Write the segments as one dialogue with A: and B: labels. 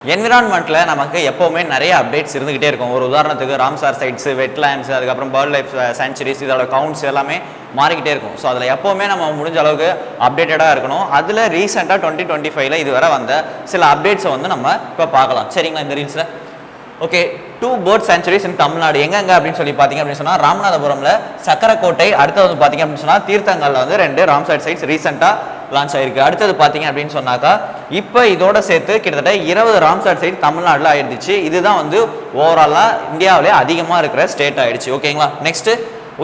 A: என்விரான்மெண்ட்ல நமக்கு எப்பவுமே நிறைய அப்டேட்ஸ் இருந்துகிட்டே இருக்கும். ஒரு உதாரணத்துக்கு ராம்சார் சைட்ஸ், வெட்லேண்ட்ஸ், அதுக்கப்புறம் பேர்ட் லைஃப் சாங்சுரிஸ், இதோட கவுண்ட்ஸ் எல்லாமே மாறிக்கிட்டே இருக்கும். ஸோ அதில் எப்போவுமே நம்ம முடிஞ்ச அளவுக்கு அப்டேட்டடாக இருக்கணும். அதில் ரீசெண்டாக 2025 இதுவரை வந்த சில அப்டேட்ஸை வந்து நம்ம இப்போ பார்க்கலாம். சரிங்களா? இந்த ரீல்ஸில் ஓகே, 2 பேர்ட் சாங்சுரிஸ் இன் தமிழ்நாடு எங்கெங்க அப்படின்னு சொல்லி பார்த்தீங்க அப்படின்னு சொன்னால் ராமநாதபுரம்ல சக்கரக்கோட்டை, அடுத்தது வந்து பார்த்தீங்க அப்படின்னு சொன்னால் தீர்த்தங்கல்ல வந்து 2 ராம்சார் சைட்ஸ் ரீசெண்டாக லான்ச் ஆயிருக்கு. அடுத்தது பார்த்தீங்க அப்படின்னு சொன்னாக்கா இப்போ இதோட சேர்த்து கிட்டத்தட்ட 20 ராம்சார் சைட் தமிழ்நாட்டில் ஆயிடுச்சு. இதுதான் வந்து ஓவராலாக இந்தியாவிலே அதிகமாக இருக்கிற ஸ்டேட் ஆயிடுச்சு. ஓகேங்களா? நெக்ஸ்ட்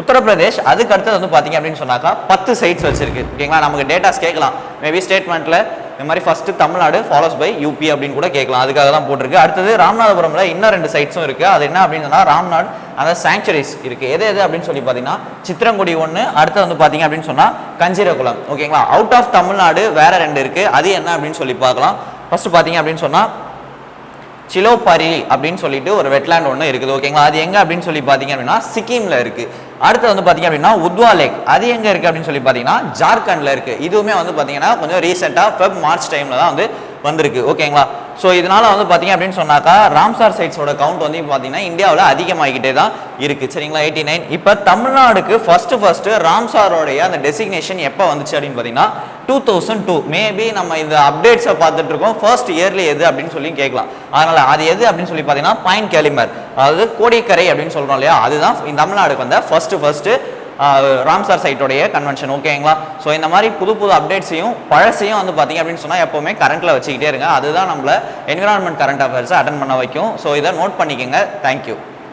A: உத்தரப்பிரதேஷ், அதுக்கு அடுத்தது வந்து பார்த்தீங்க அப்படின்னு சொன்னாக்கா 10 சைட்ஸ் வச்சிருக்கு. ஓகேங்களா? நமக்கு டேட்டாஸ் கேட்கலாம், மேபி ஸ்டேட்மெண்ட்டில் இந்த மாதிரி first Tamil Nadu follows by UP அப்படின்னு கூட கேட்கலாம். அதுக்காக தான் போட்டிருக்கு. அடுத்தது ராமநாதபுரம்ல இன்னும் 2 சைட்ஸும் இருக்கு. அது என்ன அப்படின்னு சொன்னா ராம்நாடு அந்த சாங்சுரிஸ் இருக்கு. எது அப்படின்னு சொல்லி பார்த்தீங்கன்னா சித்திரங்குடி 1, அடுத்து வந்து பார்த்தீங்க அப்படின்னு சொன்னா கஞ்சிரகுளம். ஓகேங்களா? அவுட் ஆஃப் தமிழ்நாடு வேற 2 இருக்கு. அது என்ன அப்படின்னு சொல்லி பார்க்கலாம். ஃபர்ஸ்ட் பார்த்தீங்க அப்படின்னு சொன்னா சிலோபாரி அப்படின்னு சொல்லிட்டு ஒரு வெட்லேண்ட் ஒன்று இருக்குது. ஓகேங்களா? அது எங்க அப்படின்னு சொல்லி பார்த்தீங்க அப்படின்னா சிக்கிம்ல இருக்கு. அடுத்து வந்து பார்த்தீங்க அப்படின்னா உத்வா லேக், அது எங்க இருக்கு அப்படின்னு சொல்லி பார்த்தீங்கன்னா ஜார்க்கண்ட்ல இருக்கு. இதுவுமே வந்து பார்த்தீங்கன்னா கொஞ்சம் ரீசெண்டாக ஃபெப் மார்ச் டைம்ல தான் வந்து வந்திருக்கு. ஓகேங்களா? ஸோ இதனால வந்து பார்த்தீங்க அப்படின்னு சொன்னாக்கா ராம்சார் சைட்ஸோட கவுண்ட் வந்து பார்த்தீங்கன்னா இந்தியாவில் அதிகமாகிக்கிட்டே தான் இருக்கு. சரிங்களா? 89. இப்போ தமிழ்நாடுக்கு ஃபர்ஸ்ட் ராம்சாரோடைய அந்த டெசிக்னேஷன் எப்போ வந்துச்சு அப்படின்னு பார்த்தீங்கன்னா 2002. மேபி நம்ம இந்த அப்டேட்ஸை பார்த்துட்டு இருக்கோம். ஃபர்ஸ்ட் இயர்லி எது அப்படின்னு சொல்லி கேட்கலாம். அதனால அது எது அப்படின்னு சொல்லி பார்த்தீங்கன்னா பாயிண்ட் கெலிமர், அதாவது கோடிக்கரை அப்படின்னு சொல்றோம் இல்லையா, அதுதான் தமிழ்நாடுக்கு வந்த ஃபர்ஸ்ட் ராம்சார் சைட்டோடைய கன்வென்ஷன். ஓகேங்களா? ஸோ இந்த மாதிரி புது அப்டேட்ஸையும் பழசையும் வந்து பார்த்தீங்க அப்படின்னு சொன்னால் எப்போவுமே கரண்ட்டில் வச்சுக்கிட்டே இருங்க. அதுதான் நம்மள என்விரான்மெண்ட் கரண்ட் அஃபேர்ஸை அட்டன் பண்ண வைக்கும். ஸோ இதை நோட் பண்ணிக்கோங்க. தேங்க்யூ.